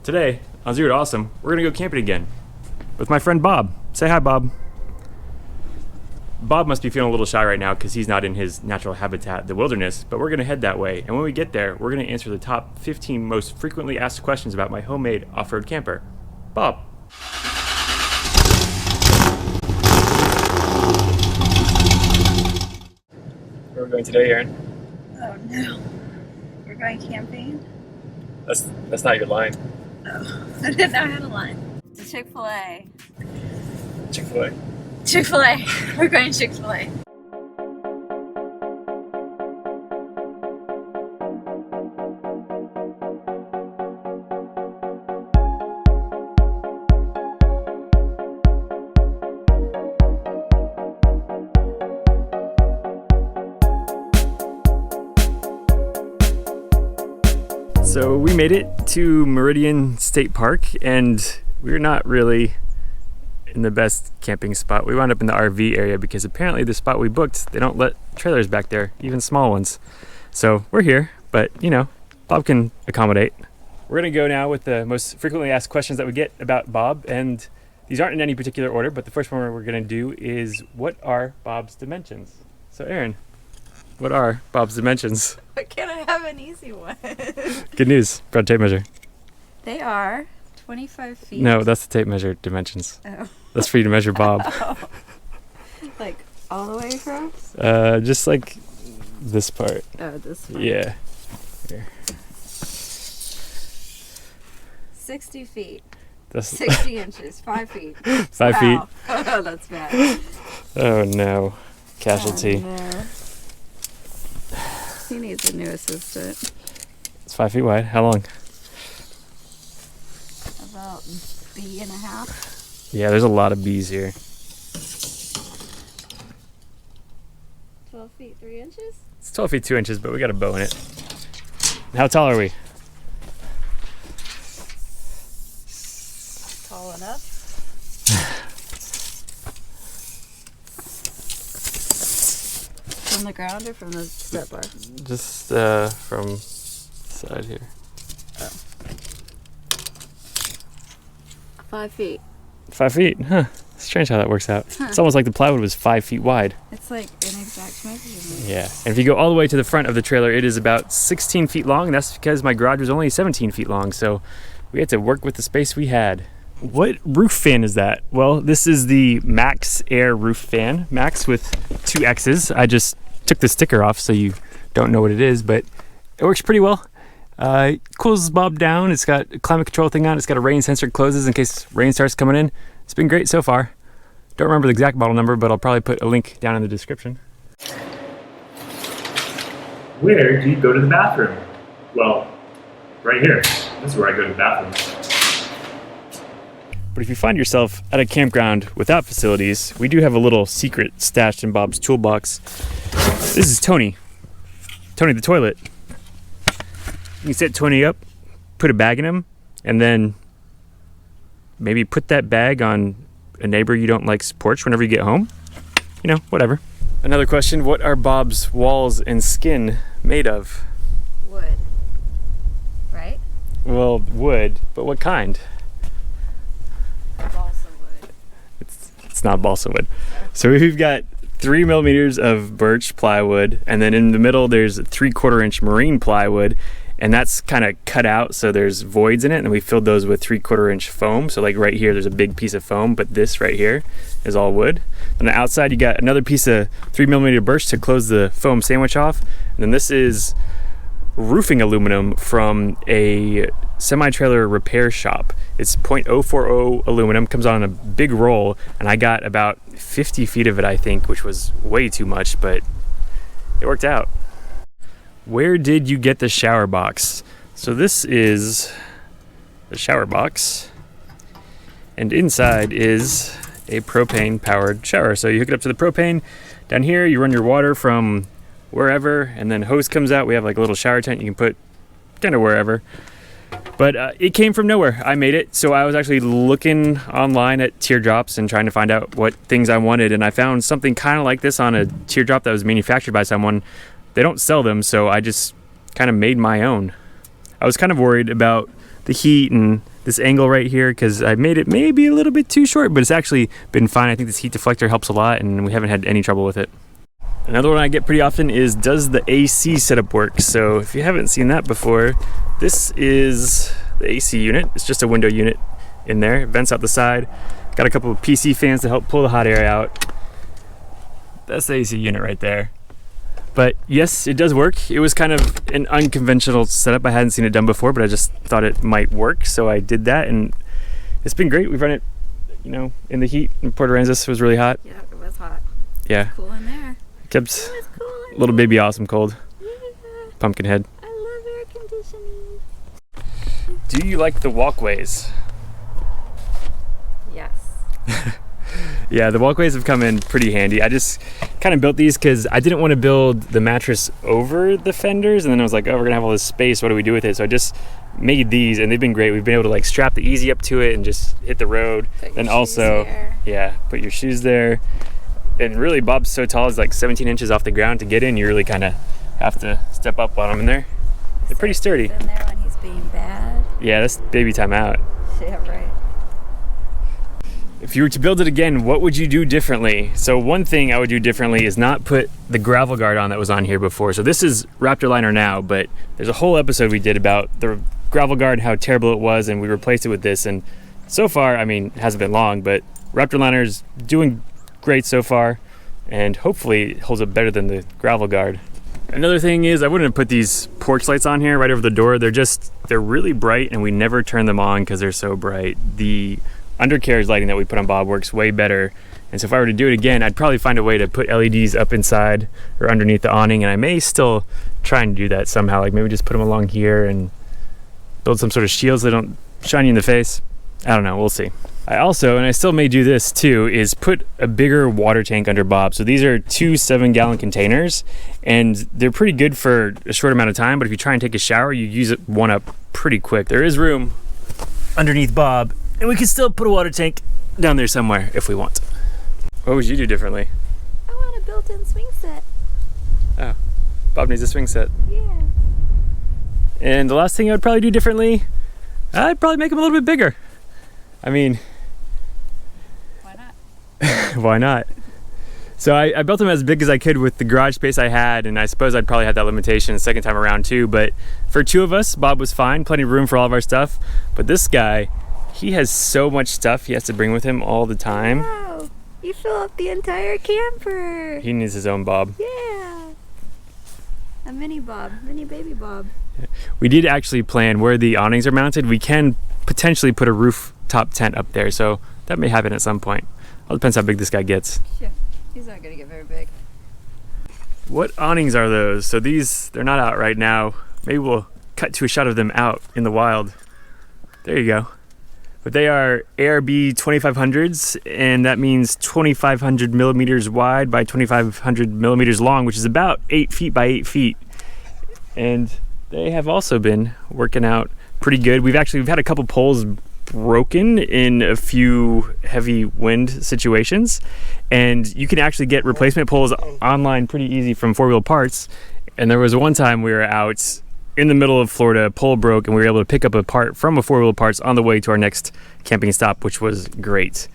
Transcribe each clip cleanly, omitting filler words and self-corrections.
Today, on Zero to Awesome, we're gonna go camping again with my friend Bob. Say hi, Bob. Bob must be feeling a little shy right now because he's not in his natural habitat, the wilderness, but we're gonna head that way. And when we get there, we're gonna answer the top 15 most frequently asked questions about my homemade off-road camper. Bob. Where are we going today, Aaron? Oh no. We're going camping? That's not your line. Oh, I didn't know I had a line. It's ChickFilA. ChickFilA. ChickFilA. We're going ChickFilA. So we made it to Meridian State Park, and we're not really in the best camping spot. We wound up in the RV area because apparently the spot we booked, they don't let trailers back there, even small ones. So we're here, but you know, Bob can accommodate. We're gonna go now with the most frequently asked questions that we get about Bob, and these aren't in any particular order, but the first one we're gonna do is, what are Bob's dimensions? So Aaron, what are Bob's dimensions? Why can't I have an easy one? Good news, brought a tape measure. They are 25 feet. No, that's the tape measure dimensions. Oh. That's for you to measure Bob. Oh. Like all the way across? Just like this part. Oh, this one. Yeah. Here. 60 feet. That's 60 inches. 5 feet. 5 feet. Oh, that's bad. Oh no. Casualty. Oh, no. He needs a new assistant. It's 5 feet wide. How long? About B and a half. Yeah, there's a lot of bees here. 12 feet 3 inches? It's 12 feet 2 inches, but we got a bow in it. How tall are we? Tall enough. From the ground or from the step bar? Just from side here. 5 feet. 5 feet, huh? Strange how that works out. Huh. It's almost like the plywood was 5 feet wide. It's like an exact measurement. Yeah, and if you go all the way to the front of the trailer, it is about 16 feet long, and that's because my garage was only 17 feet long, so we had to work with the space we had. What roof fan is that? Well, this is the Max Air roof fan. Max with 2 X's. I just took the sticker off so you don't know what it is, but it works pretty well. It cools Bob down. It's got a climate control thing on. It's got a rain sensor that closes in case rain starts coming in. It's been great so far. Don't remember the exact model number, but I'll probably put a link down in the description. Where do you go to the bathroom? Well, right here. This is where I go to the bathroom. But if you find yourself at a campground without facilities, we do have a little secret stashed in Bob's toolbox. This is Tony. Tony the toilet. You can set Tony up, put a bag in him, and then maybe put that bag on a neighbor you don't like's porch whenever you get home. You know, whatever. Another question, what are Bob's walls and skin made of? Wood. Right? Well, wood, but what kind? Balsa wood. It's not balsa wood. So we've got 3 millimeters of birch plywood, and then in the middle there's a 3/4 inch marine plywood, and that's kind of cut out so there's voids in it, and we filled those with 3/4 inch foam. So like right here there's a big piece of foam, but this right here is all wood. On the outside you got another piece of 3 millimeter birch to close the foam sandwich off, and then this is roofing aluminum from a semi-trailer repair shop. It's 0.040 aluminum, comes on a big roll, and I got about 50 feet of it, I think, which was way too much, but it worked out. Where did you get the shower box? So this is the shower box, and inside is a propane powered shower. So you hook it up to the propane. Down here you run your water from wherever, and then hose comes out. We have like a little shower tent you can put kind of wherever. But it came from nowhere. I made it. So I was actually looking online at teardrops and trying to find out what things I wanted, and I found something kind of like this on a teardrop that was manufactured by someone. They don't sell them, so I just kind of made my own. I was kind of worried about the heat and this angle right here because I made it maybe a little bit too short, but it's actually been fine. I think this heat deflector helps a lot and we haven't had any trouble with it. Another one I get pretty often is, does the AC setup work? So if you haven't seen that before, this is the AC unit. It's just a window unit in there. It vents out the side. Got a couple of PC fans to help pull the hot air out. That's the AC unit right there. But yes, it does work. It was kind of an unconventional setup. I hadn't seen it done before, but I just thought it might work. So I did that and it's been great. We've run it, you know, in the heat in Port Aransas. It was really hot. Yeah, it was hot. Yeah. Cool in there. Kept Cool little baby awesome cold. Yeah. Pumpkinhead. I love air conditioning. Do you like the walkways? Yes. Yeah, the walkways have come in pretty handy. I just kind of built these because I didn't want to build the mattress over the fenders, and then I was like, oh, we're gonna have all this space, what do we do with it? So I just made these and they've been great. We've been able to like strap the Easy up to it and just hit the road. And also, yeah, put your shoes there. And really, Bob's so tall, he's like 17 inches off the ground. To get in, you really kind of have to step up on him in there. They're pretty sturdy. In there when he's being bad. Yeah, that's baby time out. Yeah, right. If you were to build it again, what would you do differently? So one thing I would do differently is not put the gravel guard on that was on here before. So this is Raptor Liner now, but there's a whole episode we did about the gravel guard, how terrible it was, and we replaced it with this. And so far, I mean, it hasn't been long, but Raptor Liner's doing great so far, and hopefully it holds up better than the gravel guard. Another thing is I wouldn't have put these porch lights on here right over the door. They're really bright and we never turn them on because they're so bright. The undercarriage lighting that we put on Bob works way better. And so if I were to do it again, I'd probably find a way to put LEDs up inside or underneath the awning, and I may still try and do that somehow, like maybe just put them along here and build some sort of shields that don't shine you in the face. I don't know, we'll see. I also, and I still may do this too, is put a bigger water tank under Bob. So these are 2 7-gallon containers, and they're pretty good for a short amount of time, but if you try and take a shower, you use it one up pretty quick. There is room underneath Bob, and we can still put a water tank down there somewhere if we want. What would you do differently? I want a built-in swing set. Oh, Bob needs a swing set. Yeah. And the last thing I would probably do differently, I'd probably make them a little bit bigger. I mean, why not? Why not? So I built them as big as I could with the garage space I had, and I suppose I'd probably have that limitation the second time around too, but for 2 of us, Bob was fine, plenty of room for all of our stuff. But this guy, he has so much stuff he has to bring with him all the time. Wow, you fill up the entire camper. He needs his own Bob. Yeah. A mini Bob, mini baby Bob. We did actually plan where the awnings are mounted. We can potentially put a rooftop tent up there, so that may happen at some point. All depends how big this guy gets. Yeah, he's not gonna get very big. What awnings are those? So they're not out right now. Maybe we'll cut to a shot of them out in the wild. There you go. But they are ARB 2500s, and that means 2,500 millimeters wide by 2,500 millimeters long, which is about 8 feet by 8 feet. And they have also been working out pretty good. We've had a couple poles broken in a few heavy wind situations, and you can actually get replacement poles online pretty easy from 4-Wheel Parts. And there was one time we were out in the middle of Florida, a pole broke, and we were able to pick up a part from a 4-Wheel Parts on the way to our next camping stop, which was great.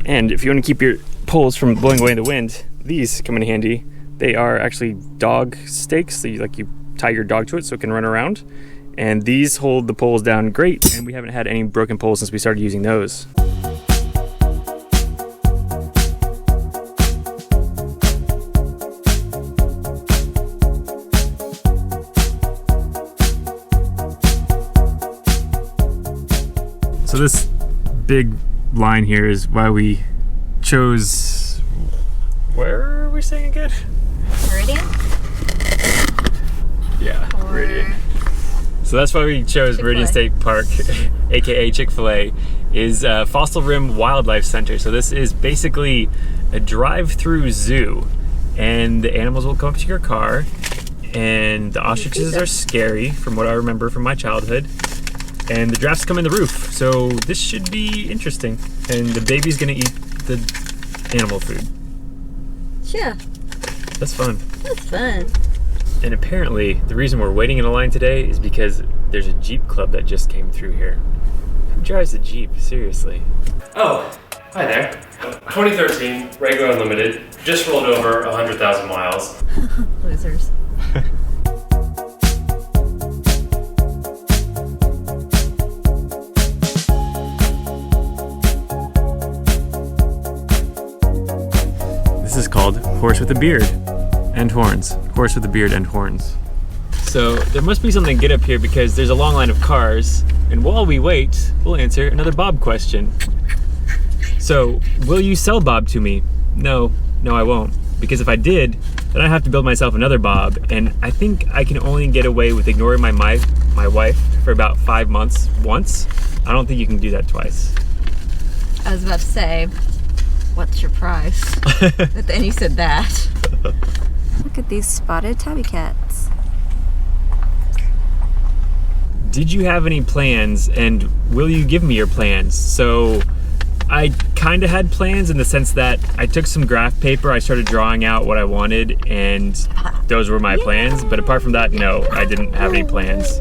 And if you want to keep your poles from blowing away in the wind, these come in handy. They are actually dog stakes, so you tie your dog to it so it can run around. And these hold the poles down great, and we haven't had any broken poles since we started using those. So this big line here is why we chose, where are we saying again? Meridian? Yeah, Meridian. So that's why we chose ChickFilA. Meridian State Park, aka ChickFilA, is Fossil Rim Wildlife Center. So this is basically a drive-through zoo, and the animals will come up to your car, and the ostriches are scary from what I remember from my childhood, and the giraffes come in the roof. So this should be interesting, and the baby's gonna eat the animal food. Yeah. That's fun. That's fun. And apparently, the reason we're waiting in a line today is because There's a Jeep club that just came through here. Who drives a Jeep? Seriously. Oh, hi there. 2013, Rago Unlimited. Just rolled over 100,000 miles. Losers. This is called Horse with a Beard and Horns. Horse with a Beard and Horns. So there must be something good up here because there's a long line of cars, and while we wait, we'll answer another Bob question. So, will you sell Bob to me? No, I won't. Because if I did, then I'd have to build myself another Bob, and I think I can only get away with ignoring my wife for about 5 months once. I don't think you can do that twice. I was about to say, what's your price? But then you said that. Look at these spotted tabby cats. Did you have any plans, and will you give me your plans? So I kind of had plans in the sense that I took some graph paper, I started drawing out what I wanted, and those were my plans. But apart from that, no, I didn't have any plans.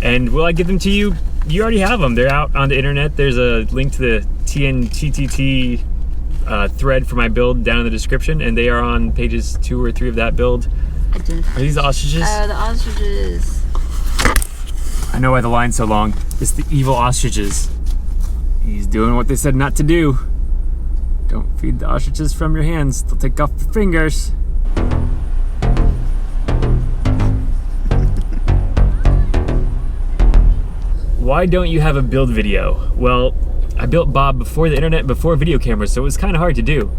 And will I give them to you? You already have them. They're out on the internet. There's a link to the TNTTT thread for my build down in the description, and they are on pages 2 or 3 of that build. Are these the ostriches? Oh, the ostriches. I know why the line's so long. It's the evil ostriches. He's doing what they said not to do. Don't feed the ostriches from your hands. They'll take off your fingers. Why don't you have a build video? Well, I built Bob before the internet, before video cameras, so it was kind of hard to do.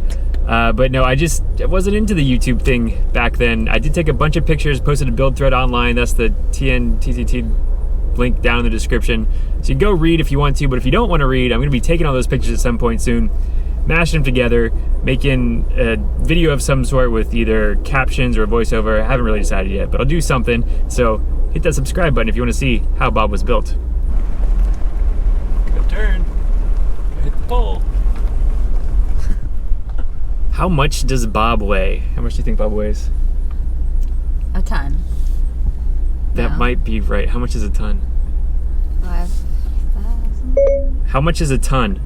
But no, I wasn't into the YouTube thing back then. I did take a bunch of pictures, posted a build thread online. That's the TNTTT link down in the description. So you can go read if you want to, but if you don't want to read, I'm going to be taking all those pictures at some point soon, mashing them together, making a video of some sort with either captions or a voiceover. I haven't really decided yet, but I'll do something. So hit that subscribe button if you want to see how Bob was built. Good turn. Hit the pole. How much does Bob weigh? How much do you think Bob weighs? A ton. That No. might be right. How much is a ton? 5,000. How much is a ton?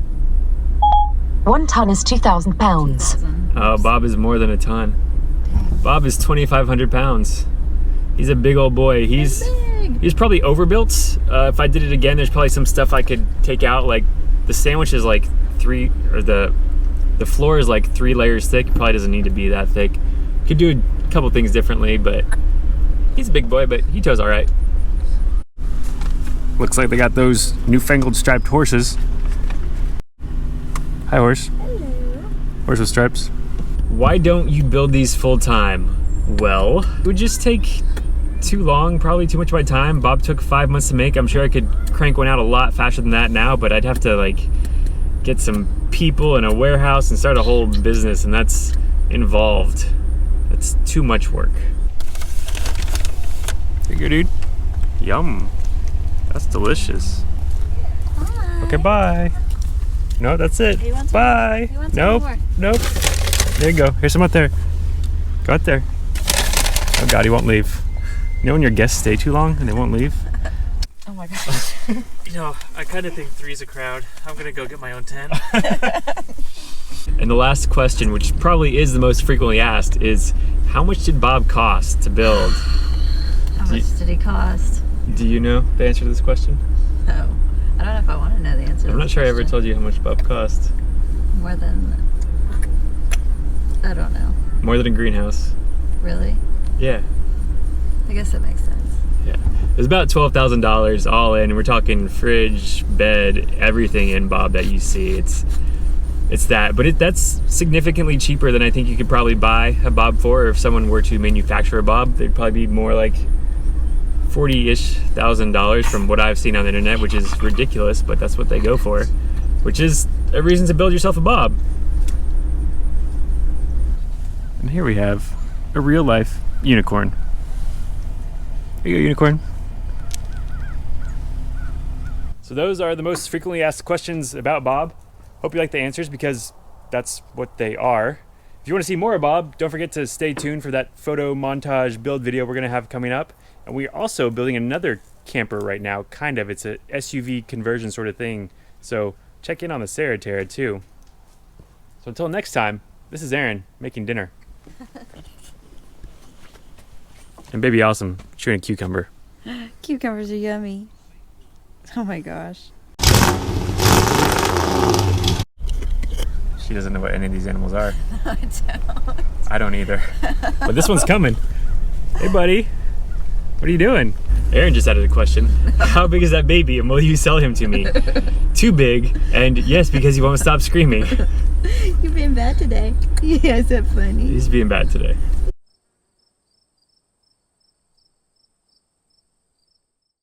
1 ton is 2,000 pounds. 2,000. Bob is more than a ton. Bob is 2,500 pounds. He's a big old boy. He's probably overbuilt. If I did it again, there's probably some stuff I could take out. Like the sandwich is like the floor is like 3 layers thick. It probably doesn't need to be that thick. Could do a couple things differently, but he's a big boy, but he tows all right. Looks like they got those newfangled striped horses. Hi, horse. Hello. Horse with stripes. Why don't you build these full time? Well, it would just take too long, probably too much of my time. Bob took 5 months to make. I'm sure I could crank one out a lot faster than that now, but I'd have to like get some people in a warehouse and start a whole business, and that's involved. That's too much work. There you go, dude. Yum. That's delicious. Hi. Okay, bye. No, that's it. He wants Bye. He wants Nope. more. Nope. There you go. Here's some out there. Go out there. Oh God, he won't leave. You know when your guests stay too long and they won't leave? Oh my gosh. You know, I kind of think 3's a crowd. I'm gonna go get my own tent. And the last question, which probably is the most frequently asked, is how much did Bob cost to build? How much did he cost? Do you know the answer to this question? No. I don't know if I want to know the answer. I'm not sure I ever told you how much Bob cost. More than. I don't know. More than a greenhouse. Really? Yeah. I guess that makes sense. Yeah. It was about $12,000 all in. We're talking fridge, bed, everything in Bob that you see. It's that, but that's significantly cheaper than I think you could probably buy a Bob for. Or if someone were to manufacture a Bob, they'd probably be more like $40,000 from what I've seen on the internet, which is ridiculous, but that's what they go for, which is a reason to build yourself a Bob. And here we have a real life unicorn. Here you go, unicorn. So those are the most frequently asked questions about Bob. Hope you like the answers because that's what they are. If you want to see more of Bob, don't forget to stay tuned for that photo montage build video we're going to have coming up. And we're also building another camper right now, kind of. It's a SUV conversion sort of thing. So check in on the Saratoga too. So until next time, this is Aaron making dinner. And Baby Awesome chewing a cucumber. Cucumbers are yummy. Oh my gosh. She doesn't know what any of these animals are. I don't. I don't either. But this one's coming. Hey buddy, what are you doing? Aaron just added a question. How big is that baby and will you sell him to me? Too big, and yes, because he won't stop screaming. You're being bad today. Yeah, is that funny? He's being bad today.